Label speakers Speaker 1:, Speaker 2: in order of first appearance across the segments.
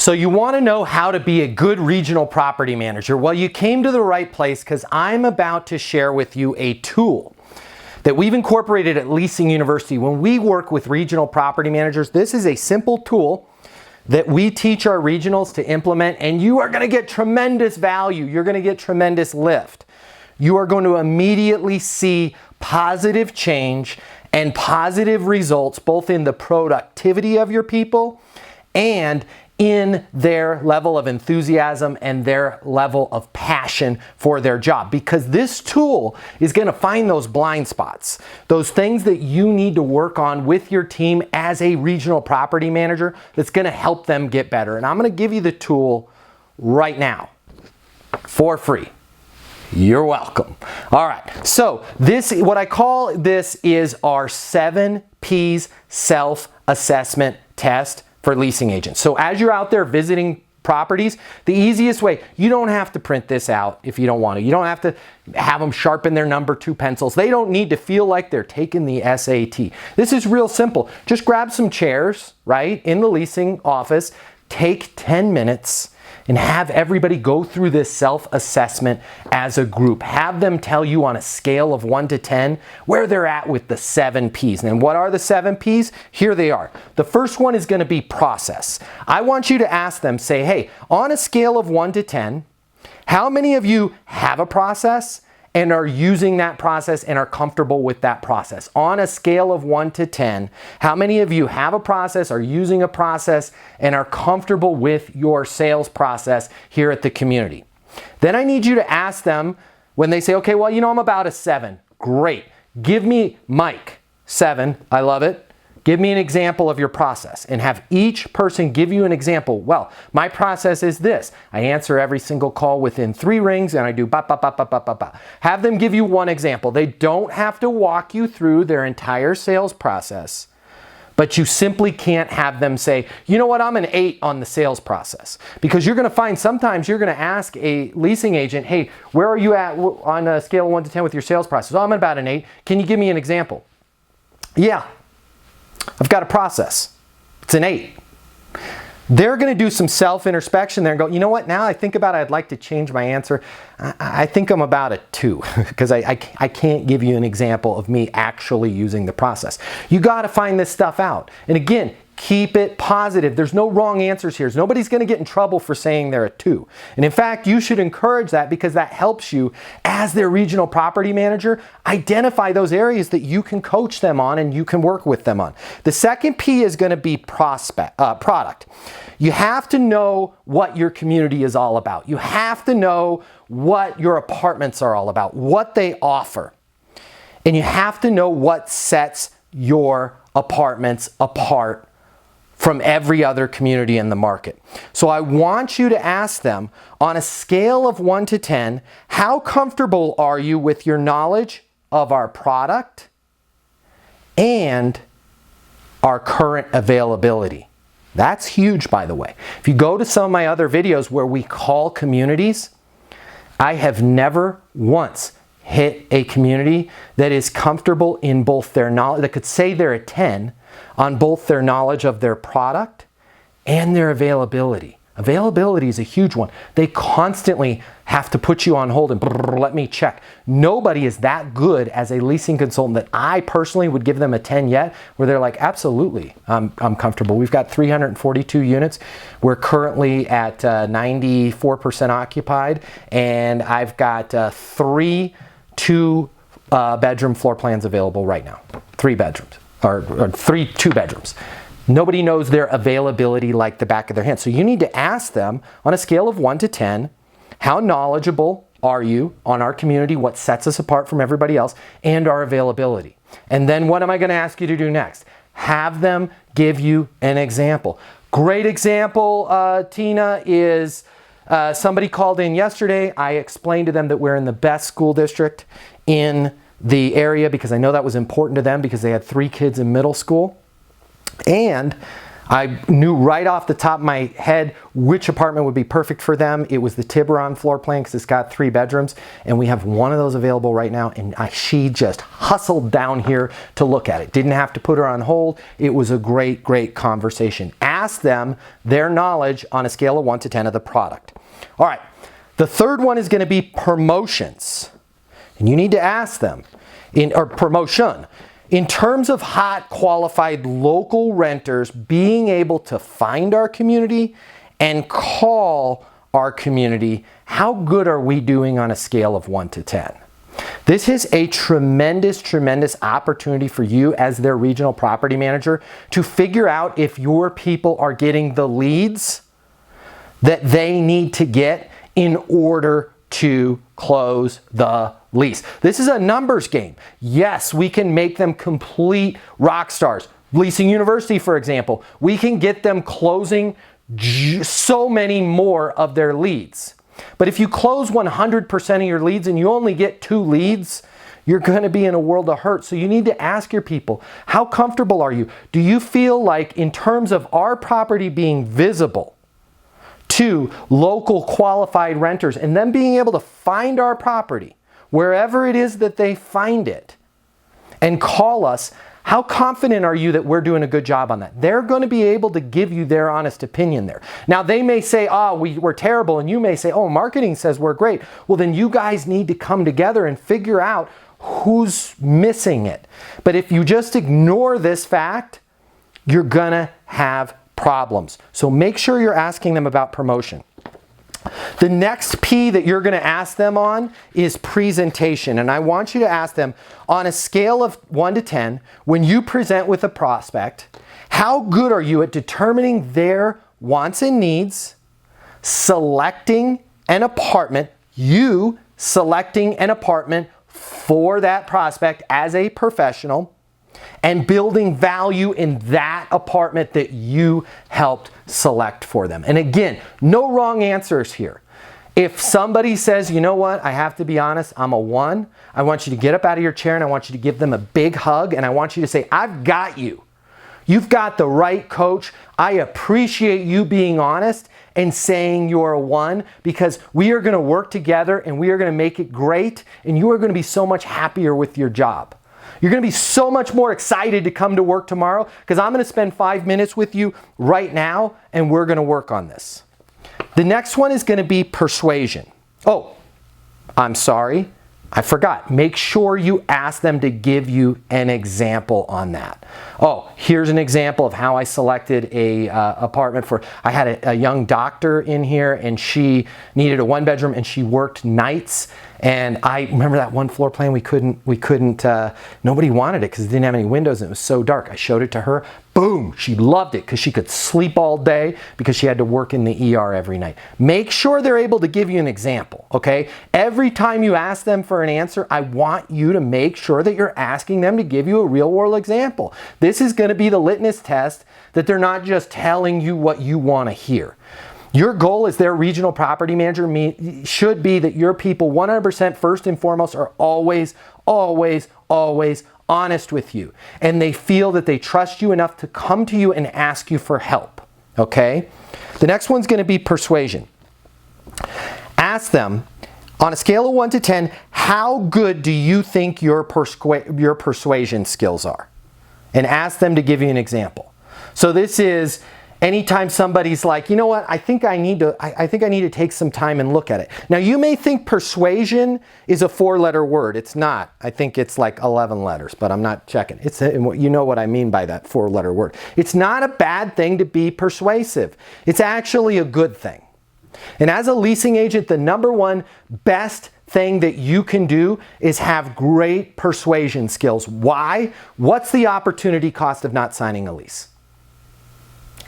Speaker 1: So you want to know how to be a good regional property manager? Well, you came to the right place because I'm about to share with you a tool that we've incorporated at Leasing University. When we work with regional property managers, this is a simple tool that we teach our regionals to implement, and you are going to get tremendous value. You're going to get tremendous lift. You are going to immediately see positive change and positive results, both in the productivity of your people and in their level of enthusiasm and their level of passion for their job. Because this tool is going to find those blind spots, those things that you need to work on with your team as a regional property manager that's going to help them get better. And I'm going to give you the tool right now for free. You're welcome. All right, so what I call this is our 7 P's self-assessment test for leasing agents. So as you're out there visiting properties, the easiest way, you don't have to print this out if you don't want to. You don't have to have them sharpen their number 2 pencils. They don't need to feel like they're taking the SAT. This is real simple. Just grab some chairs, right, in the leasing office, take 10 minutes, and have everybody go through this self-assessment as a group. Have them tell you on a scale of 1 to 10 where they're at with the 7 P's. And what are the 7 P's? Here they are. The first one is going to be process. I want you to ask them, say, hey, on a scale of 1 to 10, how many of you have a process and are using that process and are comfortable with that process? On a scale of 1 to 10, how many of you have a process, are using a process, and are comfortable with your sales process here at the community? Then I need you to ask them when they say, okay, well, you know, I'm about a 7. Great. Give me, Mike, 7. I love it. Give me an example of your process, and have each person give you an example. Well, my process is this. I answer every single call within 3 rings, and I do ba, ba, ba, ba, ba, ba, ba. Have them give you one example. They don't have to walk you through their entire sales process, but you simply can't have them say, you know what, I'm an 8 on the sales process. Because you're going to find sometimes you're going to ask a leasing agent, hey, where are you at on a scale of 1 to 10 with your sales process? Oh, I'm about an 8. Can you give me an example? Yeah. I've got a process. It's an 8. They're going to do some self-introspection there and go, you know what, now I think about it, I'd like to change my answer. I think I'm about a 2 because I can't give you an example of me actually using the process. You got to find this stuff out. And again, keep it positive. There's no wrong answers here. Nobody's going to get in trouble for saying they're a 2. And in fact, you should encourage that because that helps you as their regional property manager identify those areas that you can coach them on and you can work with them on. The second P is going to be product. You have to know what your community is all about. You have to know what your apartments are all about, what they offer. And you have to know what sets your apartments apart from every other community in the market. So I want you to ask them, on a scale of 1 to 10, how comfortable are you with your knowledge of our product and our current availability? That's huge, by the way. If you go to some of my other videos where we call communities, I have never once hit a community that is comfortable in both their knowledge, that could say they're a 10 on both their knowledge of their product and their availability. Availability is a huge one. They constantly have to put you on hold and let me check. Nobody is that good as a leasing consultant that I personally would give them a 10 yet, where they're like, absolutely, I'm comfortable. We've got 342 units. We're currently at 94% occupied, and I've got 3 2-bedroom floor plans available right now. 3 bedrooms, or 3 2-bedrooms. Nobody knows their availability like the back of their hand. So you need to ask them on a scale of 1 to 10, how knowledgeable are you on our community, what sets us apart from everybody else, and our availability. And then what am I going to ask you to do next? Have them give you an example. Great example, Tina, is somebody called in yesterday. I explained to them that we're in the best school district in the area because I know that was important to them because they had 3 kids in middle school. And I knew right off the top of my head which apartment would be perfect for them. It was the Tiburon floor plan because it's got 3 bedrooms, and we have one of those available right now, and she just hustled down here to look at it. Didn't have to put her on hold. It was a great, great conversation. Ask them their knowledge on a scale of 1 to 10 of the product. All right, the third one is going to be promotions, and you need to ask them, or promotion. In terms of hot, qualified local renters being able to find our community and call our community, how good are we doing on a scale of 1 to 10? This is a tremendous, tremendous opportunity for you as their regional property manager to figure out if your people are getting the leads that they need to get in order to close the lease. This is a numbers game. Yes, we can make them complete rock stars. Leasing University, for example, we can get them closing so many more of their leads. But if you close 100% of your leads and you only get 2 leads, you're going to be in a world of hurt. So you need to ask your people, how comfortable are you? Do you feel like in terms of our property being visible to local qualified renters and them being able to find our property wherever it is that they find it and call us, how confident are you that we're doing a good job on that? They're going to be able to give you their honest opinion there. Now, they may say, we're terrible, and you may say, marketing says we're great. Well, then you guys need to come together and figure out who's missing it. But if you just ignore this fact, you're going to have problems. So make sure you're asking them about promotion. The next P that you're going to ask them on is presentation. And I want you to ask them on a scale of 1 to 10, when you present with a prospect, how good are you at determining their wants and needs, selecting an apartment, you selecting an apartment for that prospect as a professional, and building value in that apartment that you helped select for them. And again, no wrong answers here. If somebody says, you know what, I have to be honest, I'm a 1, I want you to get up out of your chair and I want you to give them a big hug and I want you to say, I've got you. You've got the right coach. I appreciate you being honest and saying you're a 1 because we are going to work together and we are going to make it great and you are going to be so much happier with your job. You're going to be so much more excited to come to work tomorrow because I'm going to spend 5 minutes with you right now and we're going to work on this. The next one is going to be persuasion. Oh, I'm sorry, I forgot. Make sure you ask them to give you an example on that. Oh, here's an example of how I selected a apartment for, I had a young doctor in here and she needed a 1-bedroom and she worked nights. And I remember that one floor plan, nobody wanted it because it didn't have any windows and it was so dark. I showed it to her. Boom, she loved it because she could sleep all day because she had to work in the ER every night. Make sure they're able to give you an example, okay? Every time you ask them for an answer, I want you to make sure that you're asking them to give you a real world example. This is going to be the litmus test that they're not just telling you what you want to hear. Your goal as their regional property manager should be that your people 100% first and foremost are always, always, always honest with you. And they feel that they trust you enough to come to you and ask you for help. Okay? The next one's going to be persuasion. Ask them, on a scale of 1 to 10, how good do you think your persuasion skills are? And ask them to give you an example. So this is anytime somebody's like, you know what, I think I need to take some time and look at it. Now you may think persuasion is a 4-letter word. It's not. I think it's like 11 letters, but I'm not checking. You know what I mean by that 4-letter word. It's not a bad thing to be persuasive. It's actually a good thing. And as a leasing agent, the number one best thing that you can do is have great persuasion skills. Why? What's the opportunity cost of not signing a lease?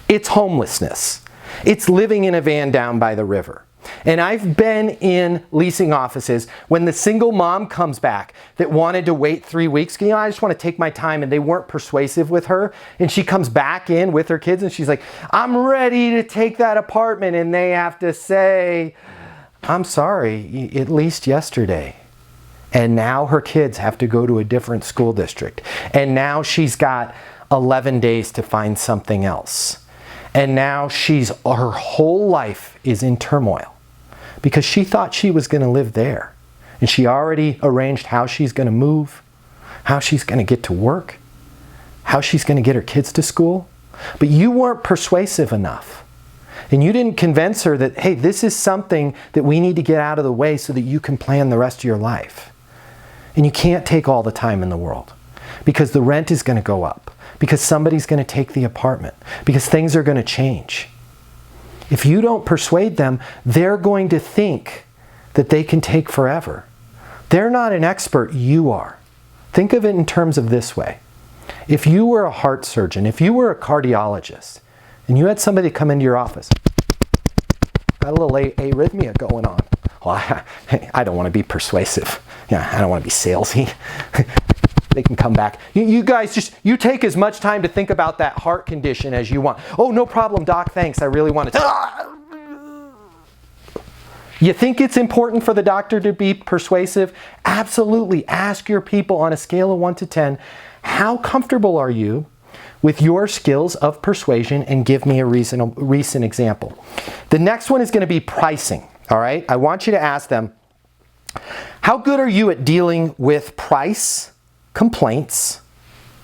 Speaker 1: It's homelessness. It's living in a van down by the river. And I've been in leasing offices when the single mom comes back that wanted to wait 3 weeks. You know, I just want to take my time, and they weren't persuasive with her. And she comes back in with her kids and she's like, I'm ready to take that apartment. And they have to say, I'm sorry, it leased yesterday. And now her kids have to go to a different school district. And now she's got 11 days to find something else. And now her whole life is in turmoil because she thought she was going to live there. And she already arranged how she's going to move, how she's going to get to work, how she's going to get her kids to school. But you weren't persuasive enough. And you didn't convince her that, hey, this is something that we need to get out of the way so that you can plan the rest of your life. And you can't take all the time in the world because the rent is going to go up, because somebody's going to take the apartment, because things are going to change. If you don't persuade them, they're going to think that they can take forever. They're not an expert, you are. Think of it in terms of this way. If you were a heart surgeon, if you were a cardiologist, and you had somebody come into your office, got a little arrhythmia going on. Well, I don't want to be persuasive. Yeah, I don't want to be salesy. They can come back. You guys you take as much time to think about that heart condition as you want. Oh, no problem, doc, thanks. I really want to. You think it's important for the doctor to be persuasive? Absolutely. Ask your people on a scale of 1 to 10, how comfortable are you with your skills of persuasion, and give me a recent example. The next one is going to be pricing. All right. I want you to ask them, how good are you at dealing with price complaints?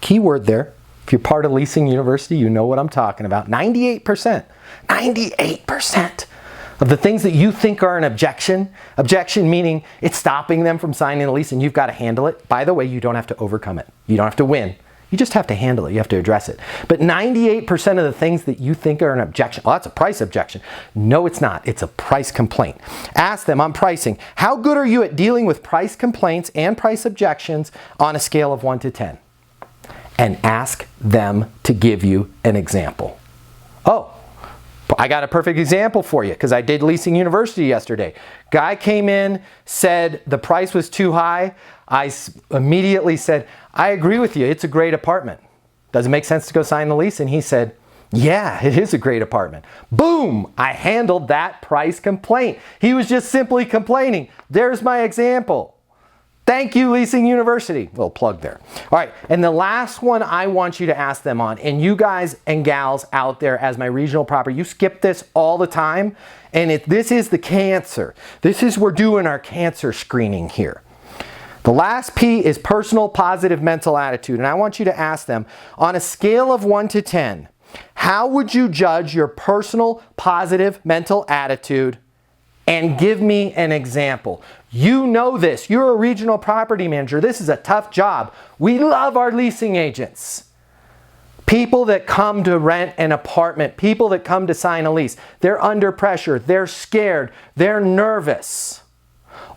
Speaker 1: Key word there. If you're part of Leasing University, you know what I'm talking about. 98% of the things that you think are an objection meaning it's stopping them from signing a lease and you've got to handle it. By the way, you don't have to overcome it. You don't have to win. You just have to handle it. You have to address it. But 98% of the things that you think are an objection, well, that's a price objection. No, it's not. It's a price complaint. Ask them on pricing, how good are you at dealing with price complaints and price objections on a scale of 1 to 10? And ask them to give you an example. Oh, I got a perfect example for you because I did Leasing University yesterday. Guy came in, said the price was too high. I immediately said, I agree with you. It's a great apartment. Does it make sense to go sign the lease? And he said, yeah, it is a great apartment. Boom! I handled that price complaint. He was just simply complaining. There's my example. Thank you, Leasing University. Little plug there. All right, and the last one I want you to ask them on, and you guys and gals out there as my regional property, you skip this all the time, and this is the cancer. We're doing our cancer screening here. The last P is personal positive mental attitude, and I want you to ask them, on a scale of 1 to 10, how would you judge your personal positive mental attitude? And give me an example. You know this. You're a regional property manager. This is a tough job. We love our leasing agents. People that come to rent an apartment, people that come to sign a lease, they're under pressure, they're scared, they're nervous.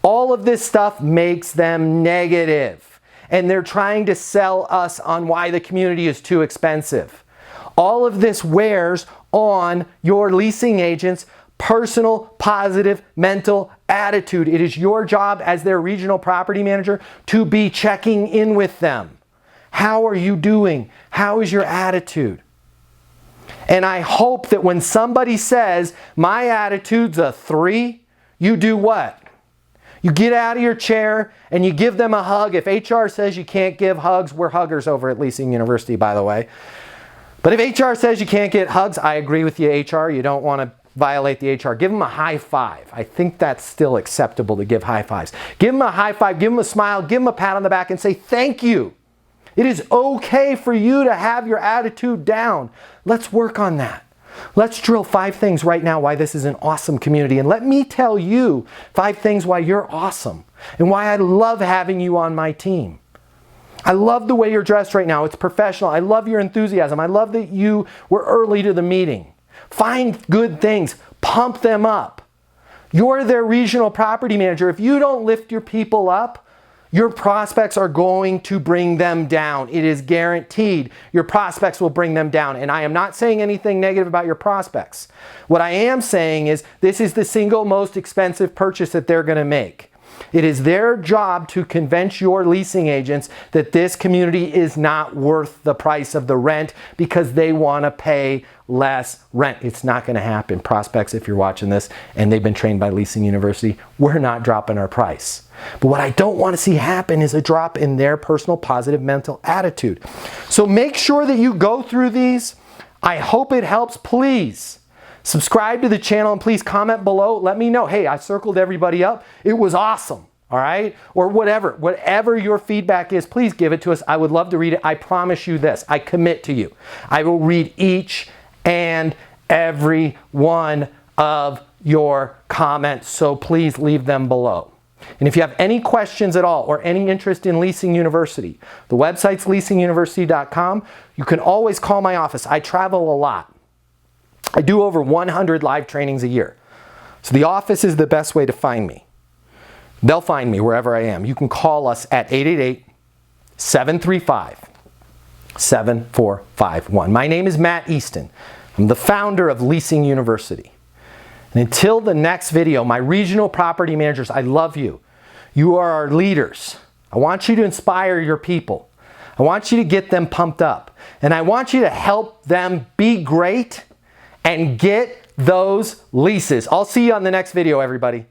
Speaker 1: All of this stuff makes them negative, and they're trying to sell us on why the community is too expensive. All of this wears on your leasing agent's personal, positive, mental attitude. It is your job as their regional property manager to be checking in with them. How are you doing? How is your attitude? And I hope that when somebody says, my attitude's a 3, you do what? You get out of your chair and you give them a hug. If HR says you can't give hugs, we're huggers over at Leasing University, by the way. But if HR says you can't get hugs, I agree with you, HR. You don't want to violate the HR. Give them a high five. I think that's still acceptable to give high fives. Give them a high five, give them a smile, give them a pat on the back and say thank you. It is okay for you to have your attitude down. Let's work on that. Let's drill 5 things right now why this is an awesome community. And let me tell you 5 things why you're awesome and why I love having you on my team. I love the way you're dressed right now. It's professional. I love your enthusiasm. I love that you were early to the meeting. Find good things. Pump them up. You're their regional property manager. If you don't lift your people up, your prospects are going to bring them down. It is guaranteed. Your prospects will bring them down. And I am not saying anything negative about your prospects. What I am saying is this is the single most expensive purchase that they're going to make. It is their job to convince your leasing agents that this community is not worth the price of the rent because they want to pay less rent. It's not going to happen. Prospects, if you're watching this and they've been trained by Leasing University, we're not dropping our price. But what I don't want to see happen is a drop in their personal positive mental attitude. So make sure that you go through these. I hope it helps. Please subscribe to the channel and please comment below. Let me know, hey, I circled everybody up. It was awesome. All right? Or whatever your feedback is, please give it to us. I would love to read it. I promise you this. I commit to you. I will read each and every one of your comments, so please leave them below. And if you have any questions at all or any interest in Leasing University, the website's leasinguniversity.com. You can always call my office. I travel a lot. I do over 100 live trainings a year. So the office is the best way to find me. They'll find me wherever I am. You can call us at 888-735-7451. My name is Matt Easton. I'm the founder of Leasing University. And until the next video, my regional property managers, I love you. You are our leaders. I want you to inspire your people. I want you to get them pumped up. And I want you to help them be great and get those leases. I'll see you on the next video, everybody.